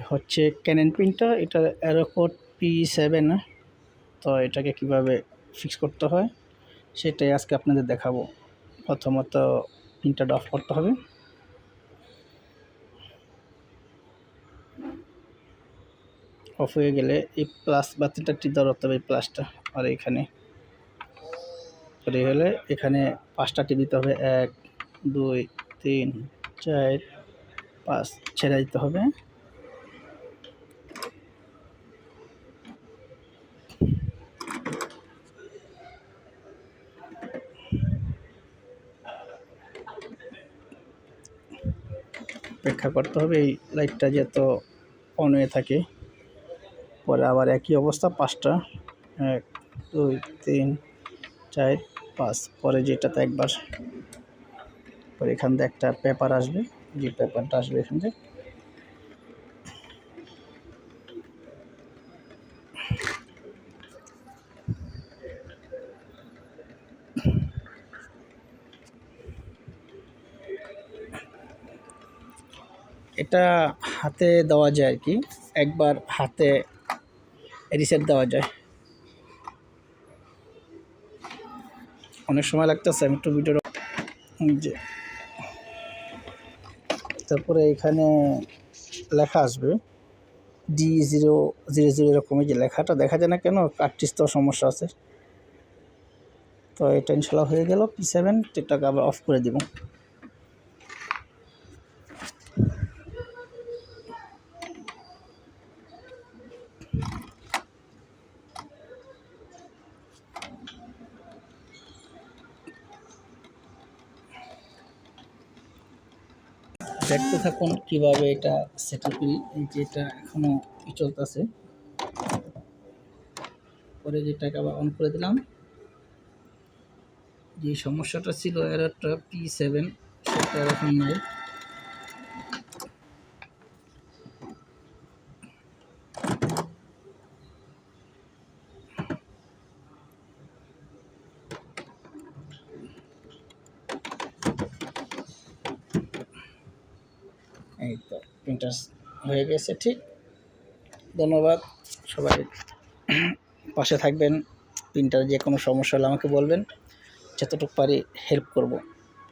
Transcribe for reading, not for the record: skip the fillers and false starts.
হচ্ছে Canon printer, এটা অ্যারোকোড P7। তো এটাকে কিভাবে ফিক্স করতে হয় সেটাই আজকে আপনাদের দেখাবো। প্রথমত প্রিন্টারটা অফ করতে হবে। অফ হয়ে গেলে এই প্লাস বাতিটা টিপ ধরতে হবে, এই প্লাসটা, আর এখানে হলে এখানে 5টা টিপ দিতে হবে। 1 2 3 4 5 ছেড়ে দিতে হবে। অপেক্ষা করতে হবে এই লাইটটা যত অন হয়ে থাকে। পরে আবার একই অবস্থা 5টা, 1 2 3 4 5, পরে যেটাতে একবার, পরে এখান থেকে একটা পেপার আসবে, যে পেপারটা আসবে এখান থেকে, এটা হাতে দেওয়া যায় আর কি, একবার হাতে রিসেট দেওয়া যায়। অনেক সময় লাগতেছে, আমি একটু ভিডিও যে, তারপরে এখানে লেখা আসবে D000 এরকম, যে লেখাটা দেখা যায় না কেন, কার্ট্রিজ তো সমস্যা আছে। তো এটা ইনশাল্লাহ হয়ে গেল P7। এটাকে আবার অফ করে দিব। দেখতে থাকুন কিভাবে এটা সেট আপ করি। এই যে এটা এখনো চলতেছে, পরে যেটাকে আবার অন করে দিলাম। যে সমস্যাটা ছিল এররটা P7, সেটা এখন নাই। এই তো প্রিন্টার হয়ে গেছে। ঠিক, ধন্যবাদ সবাই, পাশে থাকবেন। প্রিন্টার যে কোনো সমস্যা হলে আমাকে বলবেন, যতটুকু পারি হেল্প করব।